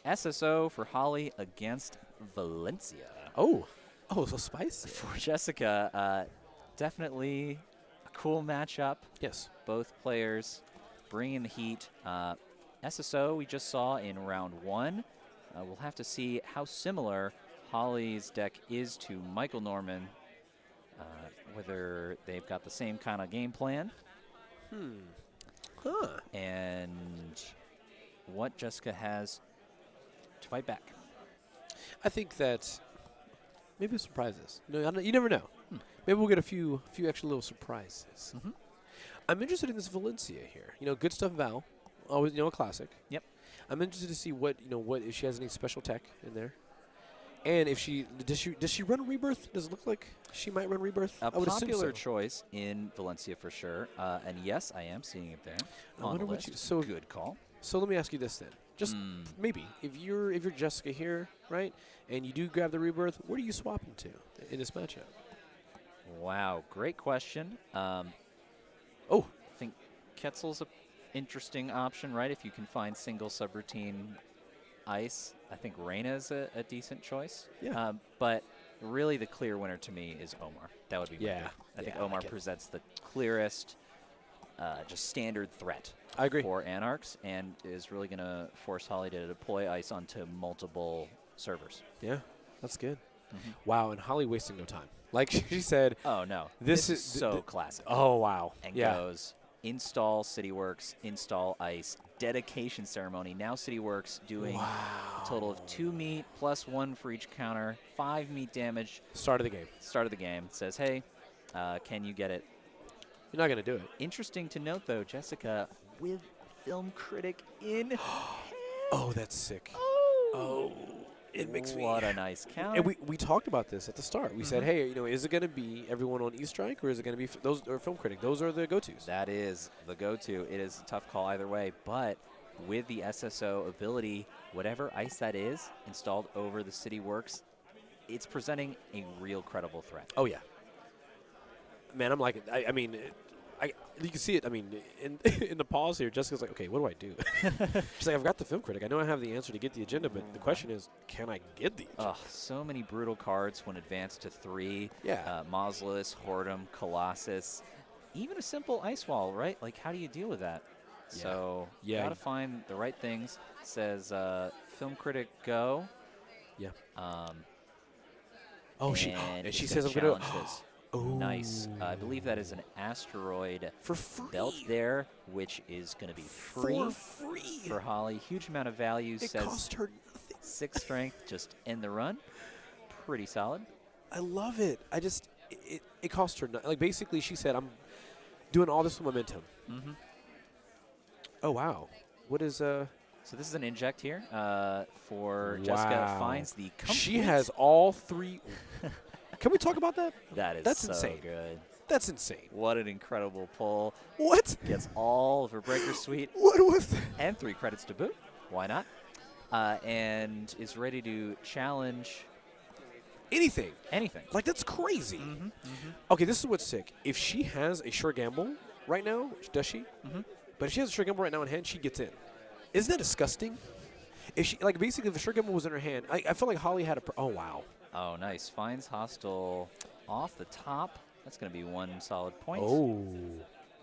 SSO for Holly against Valencia. Oh, so spicy. For Jessica, definitely a cool matchup. Yes. Both players bringing the heat. SSO we just saw in round 1. We'll have to see how similar Holly's deck is to Michael Norman, whether they've got the same kind of game plan. And what Jessica has to fight back. I think that maybe surprises. No, you never know. Maybe we'll get a few extra little surprises. I'm interested in this Valencia here. Good stuff, Val. Always, a classic. Yep. I'm interested to see what if she has any special tech in there, and if does she run Rebirth? Does it look like she might run Rebirth? A I would assume popular so. choice in Valencia for sure, and yes, I am seeing it there. I wonder what good call. So let me ask you this then. Just maybe if you're Jessica here, right, and you do grab the Rebirth, where do you swap into in this matchup? Wow, great question. I think Quetzal's an interesting option, right? If you can find single subroutine ice, I think Reyna's a decent choice. Yeah. But really the clear winner to me is Omar. That would be my pick. I think Omar presents the clearest, just standard threat. I agree. For Anarchs, and is really going to force Holly to deploy ice onto multiple servers. Yeah, that's good. Wow, and Holly wasting no time. Like she said. Oh, no. This is so classic. Oh, wow. And goes install CityWorks, install ice, dedication ceremony. Now CityWorks doing a total of 2 meat plus 1 for each counter, 5 meat damage. Start of the game. Start of the game. Says, hey, can you get it? You're not going to do it. Interesting to note, though, Jessica with Film Critic in hand. Oh, that's sick. Oh, it makes me. What a nice counter. And we talked about this at the start. We said, hey, is it going to be everyone on E-Strike or is it going to be those or Film Critic? Those are the go-tos. That is the go-to. It is a tough call either way, but with the SSO ability, whatever ice that is installed over the CityWorks, it's presenting a real credible threat. Oh, yeah. Man, I'm liking it. I mean, you can see it. I mean, in the pause here, Jessica's like, okay, what do I do? She's like, I've got the Film Critic. I know I have the answer to get the agenda, but the question is, can I get the agenda? So many brutal cards when advanced to 3. Yeah. Mausolus, Hordem, Colossus, even a simple Ice Wall, right? Like, how do you deal with that? Yeah. So, got to find the right things. Says, Film Critic, go. Yeah. And she says, I'm going going to this. Oh. Nice. I believe that is an asteroid for free belt there, which is going to be free for free for Holly. Huge amount of value. It says cost her nothing. 6 strength, just end the run. Pretty solid. I love it. It cost her like basically she said, I'm doing all this with momentum. Oh wow. What is So this is an inject here for Jessica finds the complete. She has all 3. Can we talk about that? That's insane. So good. That's insane. What an incredible pull. What? Gets all of her Breaker Suite. What was that? And 3 credits to boot. Why not? And is ready to challenge anything. Like, that's crazy. Okay, this is what's sick. If she has a sure gamble right now, does she? But if she has a sure gamble right now in hand, she gets in. Isn't that disgusting? If she, like, basically, if a sure gamble was in her hand, I feel like Holly had a. Oh, wow. Oh, nice. Finds hostile off the top. That's going to be 1 solid point. Oh,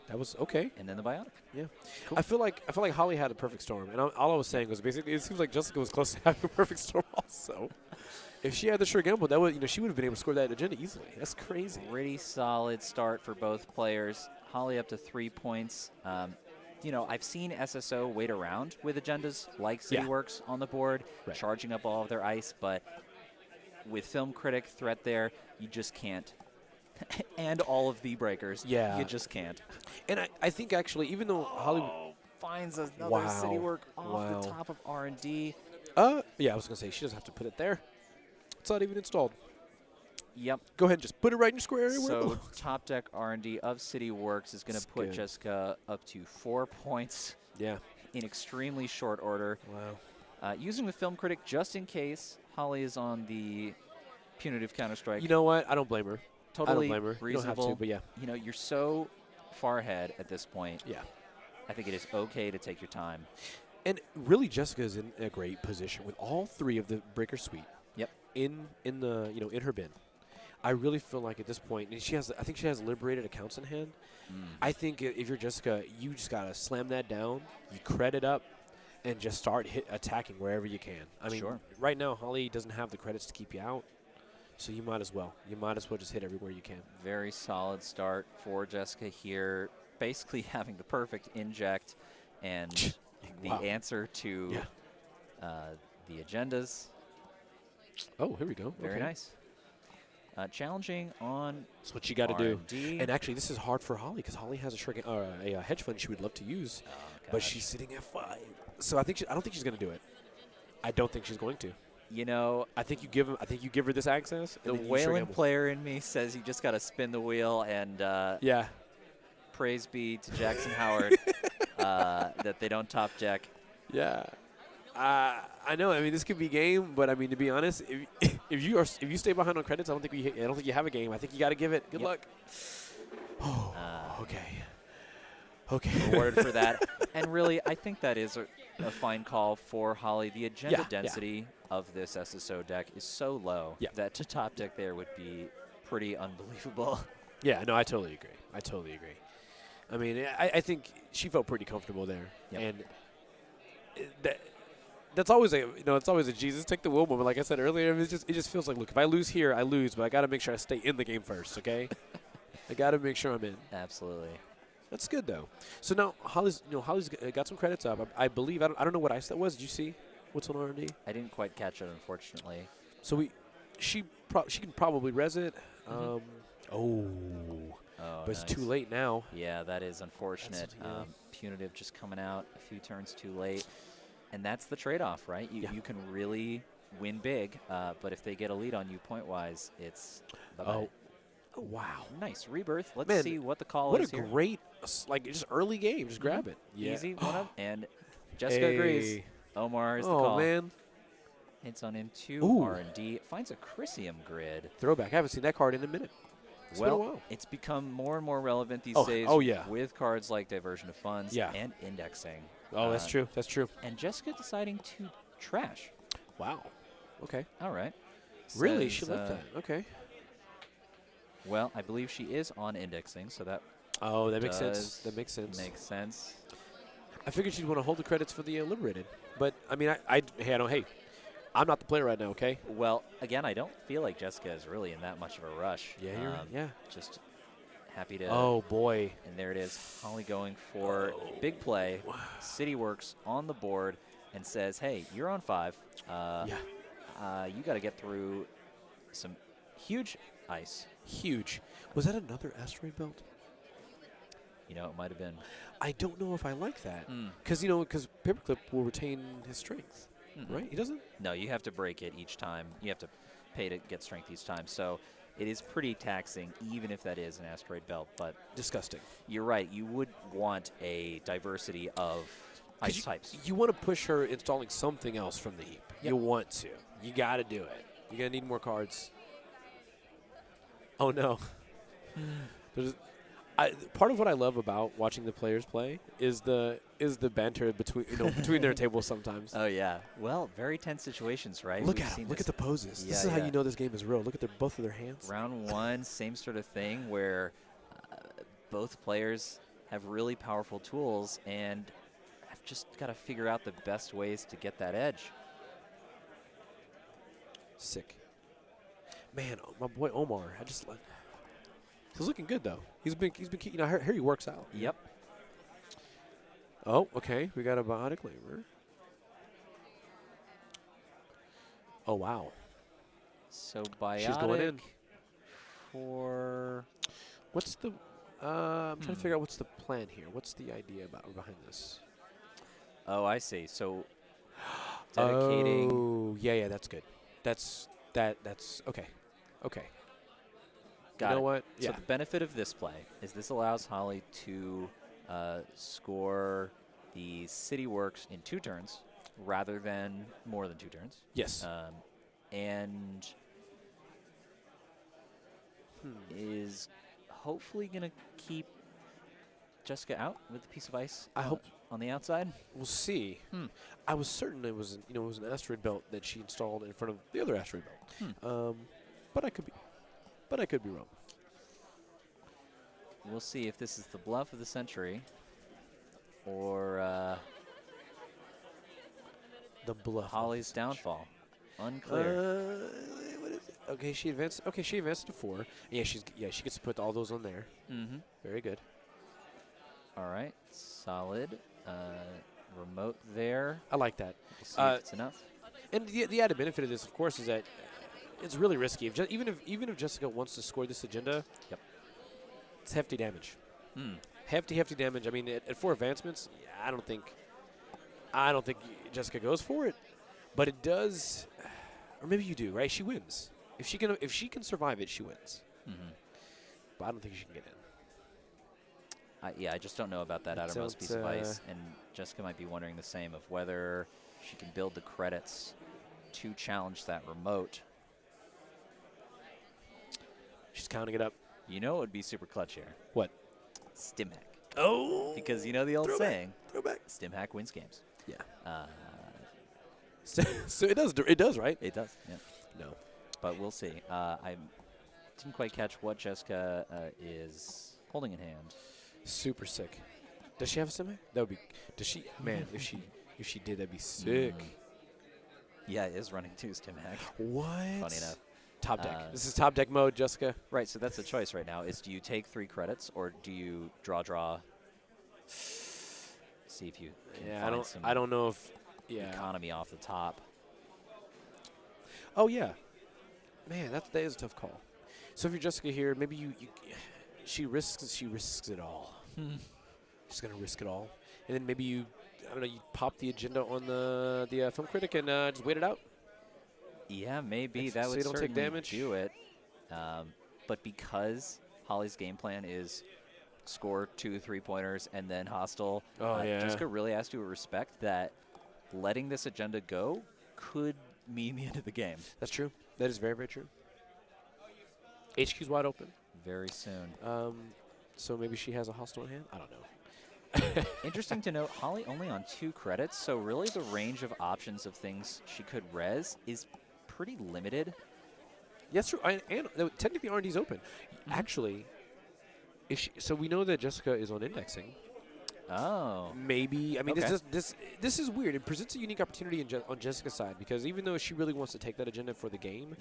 that was okay. And then the Biotic. Yeah. Cool. I feel like Holly had a perfect storm, and all I was saying was basically it seems like Jessica was close to having a perfect storm also. If she had the sure gamble, that would she would have been able to score that agenda easily. That's crazy. Pretty solid start for both players. Holly up to 3 points. I've seen SSO wait around with agendas like CityWorks on the board, charging up all of their ice, but with Film Critic threat there, you just can't. And all of the breakers. Yeah. You just can't. And I think actually, even though Holly finds another CityWork off the top of R&D. Yeah, I was going to say, she doesn't have to put it there. It's not even installed. Yep. Go ahead and just put it right in your square area. So top deck R&D of CityWorks is going to put Jessica up to 4 points. Yeah. In extremely short order. Wow. Using the Film Critic just in case Holly is on the punitive counter-strike. You know what? I don't blame her. Totally I don't blame her. reasonable. You don't have to, but yeah. You're so far ahead at this point. Yeah. I think it is okay to take your time. And really, Jessica is in a great position with all 3 of the breaker suite. Yep. In the in her bin. I really feel like at this point, and I think she has liberated accounts in hand. I think if you're Jessica, you just gotta slam that down. You credit up, and just start attacking wherever you can. I mean, right now Holly doesn't have the credits to keep you out, so you might as well. You might as well just hit everywhere you can. Very solid start for Jessica here, basically having the perfect inject and the answer to the agendas. Oh, here we go. Very nice. Challenging on That's what you got to do. R&D. And actually, this is hard for Holly because Holly has a hedge fund she would love to use, but she's sitting at 5. So I don't think she's going to do it. I don't think she's going to. You know, I think you give her this access. The whaling player in me says you just got to spin the wheel and praise be to Jackson Howard that they don't top jack. Yeah. I know. I mean, this could be game, but I mean, to be honest, if you stay behind on credits, I don't think you have a game. I think you got to give it. Good luck. Oh, okay. Rewarded for that, and really, I think that is a fine call for Holly. The agenda density of this SSO deck is so low that to top deck there would be pretty unbelievable. Yeah. No, I totally agree. I mean, I think she felt pretty comfortable there, and that's always a Jesus take the wheel moment. Like I said earlier, it just feels like, look, if I lose here, I lose, but I got to make sure I stay in the game first. Okay, I got to make sure I'm in. Absolutely. That's good though. So now Holly's got some credits up. I believe I don't know what ice that was. Did you see what's on R&D? I didn't quite catch it, unfortunately. So she can probably res it. But it's too late now. Yeah, that is unfortunate. Punitive just coming out a few turns too late. And that's the trade-off, right? You can really win big, but if they get a lead on you point-wise, it's bye-bye. Oh, wow. Nice. Rebirth. Let's see what the call is here. What a great, just early game. Just grab it. Yeah. Easy one up. And Jessica agrees. Omar is the call. Oh, man. Hits on into R&D. Finds a Chrysium grid. Throwback. I haven't seen that card in a minute. It's been a while. It's become more and more relevant these days with cards like Diversion of Funds and Indexing. Oh, that's true. That's true. And Jessica deciding to trash. Wow. Okay. All right. Really? She left that. Okay. Well, I believe she is on indexing, so that. Oh, that makes sense. That makes sense. Makes sense. I figured she'd want to hold the credits for the liberated, but I mean, hey, I'm not the player right now. Okay. Well, again, I don't feel like Jessica is really in that much of a rush. Yeah, you're right. Yeah. Just happy to. Oh boy. And there it is. Holly going for big play. CityWorks on the board and says, "Hey, you're on 5. You got to get through some huge ice." Huge. Was that another asteroid belt? You know, it might have been. I don't know if I like that. Because, Paperclip will retain his strength, right? He doesn't? No, you have to break it each time. You have to pay to get strength each time. So it is pretty taxing, even if that is an asteroid belt. But disgusting. You're right. You would want a diversity of ice types. You want to push her installing something else from the heap. Yep. You want to. You got to do it. You're going to need more cards. Oh, no. Part of what I love about watching the players play is the banter between their tables sometimes. Oh, yeah. Well, very tense situations, right? Look at them. Look at the poses. This is how you know this game is real. Look at both of their hands. Round 1, same sort of thing where both players have really powerful tools and have just got to figure out the best ways to get that edge. Sick. Man, my boy Omar, he's looking good though. He's been I hear he works out. Yep. Oh, okay. We got a biotic labor. Oh wow. So biotic. She's going in for. What's the? I'm trying to figure out what's the plan here. What's the idea behind this? Oh, I see. So dedicating. Oh, yeah. That's good. That's okay. Okay. Got you know what? So the benefit of this play is this allows Holly to score the CityWorks in 2 turns rather than more than 2 turns. Yes. And is hopefully going to keep Jessica out with the piece of ice. I hope on the outside? We'll see. I was certain it was an asteroid belt that she installed in front of the other asteroid belt. But I could be wrong. We'll see if this is the bluff of the century or The bluff. Holly's downfall. Unclear. What is it? Okay, she advanced. Okay, she advanced to 4. Yeah, she gets to put all those on there. Very good. All right, solid. Remote there. I like that. We'll see if it's enough. And the added benefit of this, of course, is that it's really risky. Even if Jessica wants to score this agenda, it's hefty damage. Hefty damage. I mean, at 4 advancements, I don't think Jessica goes for it, but it does. Or maybe you do, right? She wins. If she can survive it, she wins. But I don't think she can get in. I just don't know about that outermost piece of ice, and Jessica might be wondering the same of whether she can build the credits to challenge that remote. She's counting it up. You know it would be super clutch here. What? StimHack. Oh! Because you know the old saying, Throwback. StimHack wins games. Yeah. So it does. It does, right? It does. Yeah. No. But we'll see. I didn't quite catch what Jessica is holding in hand. Super sick. Does she have a semi? That would be. Does she? Man, if she did, that'd be sick. Yeah, it is running 2 StimHack. What? Funny enough. Top deck. This is top deck mode, Jessica. Right. So that's the choice right now. Is do you take 3 credits or do you draw? See if you can find some I don't know if. Yeah. economy off the top. Oh yeah. Man, that is a tough call. So if you're Jessica here, maybe she risks it all. She's gonna risk it all, and then maybe you pop the agenda on the film critic and just wait it out. Yeah, maybe So that would you don't take certainly damage? do it. But because Holly's game plan is score 2 3-pointers and then hostile, Jessica really has to respect that letting this agenda go could mean the end of the game. That's true. That is very, very true. HQ's wide open. Very soon. So maybe she has a hostile in hand? I don't know. Interesting to note, Holly only on 2 credits, so really the range of options of things she could res is pretty limited. Yes, true. And technically R&D's open. Actually, so we know that Jessica is on indexing. Oh. Maybe. I mean, Okay. this is weird. It presents a unique opportunity on Jessica's side because even though she really wants to take that agenda for the game,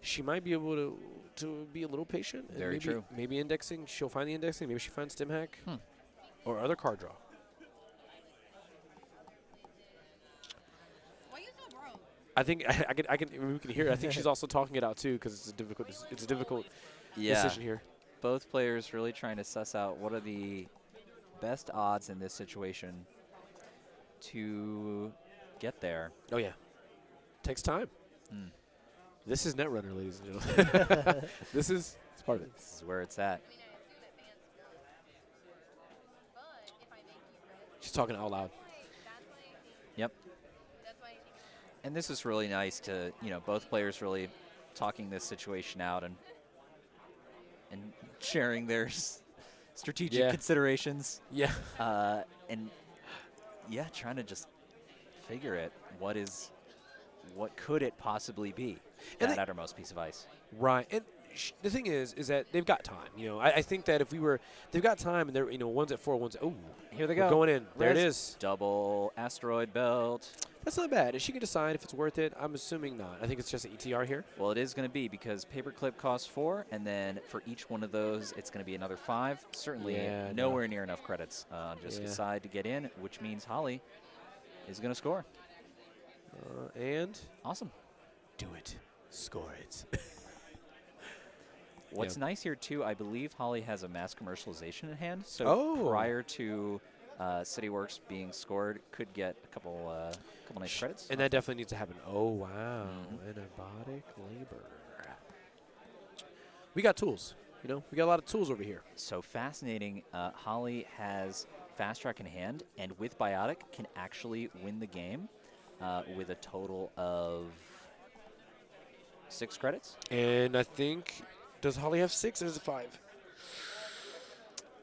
she might be able to be a little patient. Very true. Maybe indexing. She'll find the indexing. Maybe she finds StimHack or other card draw. I think I can. We can hear it. I think she's also talking it out too because it's a difficult decision here. Both players really trying to suss out what are the best odds in this situation to get there. Oh yeah, takes time. This is Netrunner, ladies and gentlemen. This is part of it. This is where it's at. She's talking out loud. Yep. And this is really nice to, both players really talking this situation out and sharing their strategic considerations. Yeah. Trying to just figure it. What could it possibly be? And that outermost piece of ice. Right. And the thing is that they've got time. I think that if they've got time and they're, one's at 4, one's, here they go. Going in. There it is. Double asteroid belt. That's not bad. She can decide if it's worth it. I'm assuming not. I think it's just an ETR here. Well, it is going to be because paperclip costs 4, and then for each one of those, it's going to be another 5. Certainly nowhere near enough credits on Jessica's side to get in, which means Holly is going to score. And awesome. Do it. Score it. What's nice here, too, I believe Holly has a mass commercialization in hand. So prior to CityWorks being scored, could get a couple nice credits. And that definitely needs to happen. Oh, wow. Antibiotic labor. We got tools. We got a lot of tools over here. So fascinating. Holly has Fast Track in hand, and with Biotic can actually win the game with a total of 6 credits. And I think, does Holly have 6 or is it 5?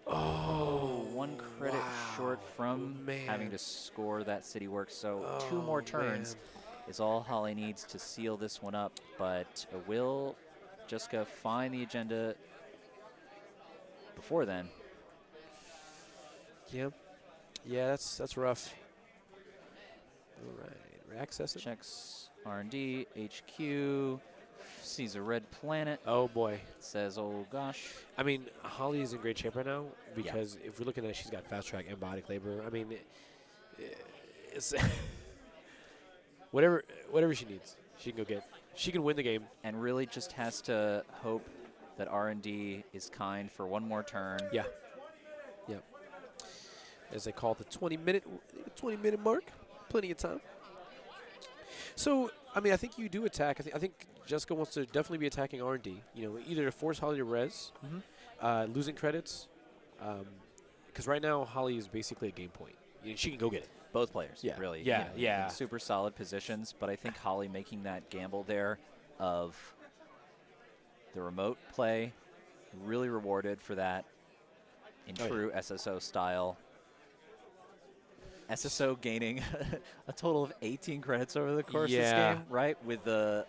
Oh, one credit short from having to score that City Works. So 2 more turns is all Holly needs to seal this one up. But will Jessica find the agenda before then? Yeah. Yeah, that's rough. All right. Access it. Checks R&D, HQ, sees a red planet. Oh, boy. Says, oh, gosh. I mean, Holly is in great shape right now because if we're looking at it, she's got fast track and body labor. I mean, it's whatever she needs, she can go get. She can win the game. And really just has to hope that R&D is kind for one more turn. Yeah. Yep. As they call it the 20-minute mark. Plenty of time. So, I mean, I think you do attack. I think Jessica wants to definitely be attacking R&D. You know, either to force Holly to res, losing credits, because right now Holly is basically a game point. You know, she can go get it. Both players, yeah. really. Yeah, in super solid positions, but I think Holly making that gamble there of the remote play, really rewarded for that in true SSO style. SSO gaining a total of 18 credits over the course of this game, right? With the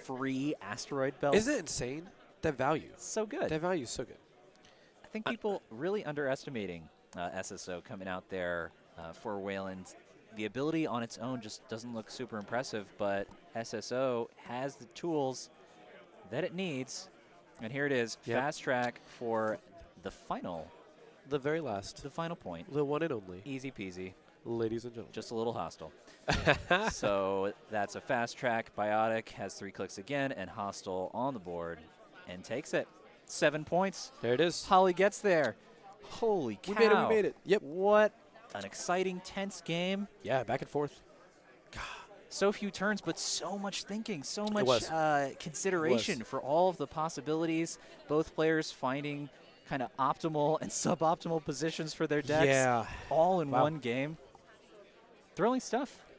free asteroid belt. Isn't it insane? That value. So good. That value is so good. I think people really underestimating SSO coming out there for Wayland. The ability on its own just doesn't look super impressive, but SSO has the tools that it needs. And here it is, fast track for the final. The very last. The final point. The one and only. Easy peasy. Ladies and gentlemen. Just a little hostile. So that's a fast track. Biotic has 3 clicks again, and hostile on the board and takes it. 7 points. There it is. Holly gets there. Holy cow. We made it. Yep. What an exciting, tense game. Yeah, back and forth. So few turns, but so much thinking, so much consideration for all of the possibilities. Both players finding kind of optimal and suboptimal positions for their decks all in one game. Thrilling stuff.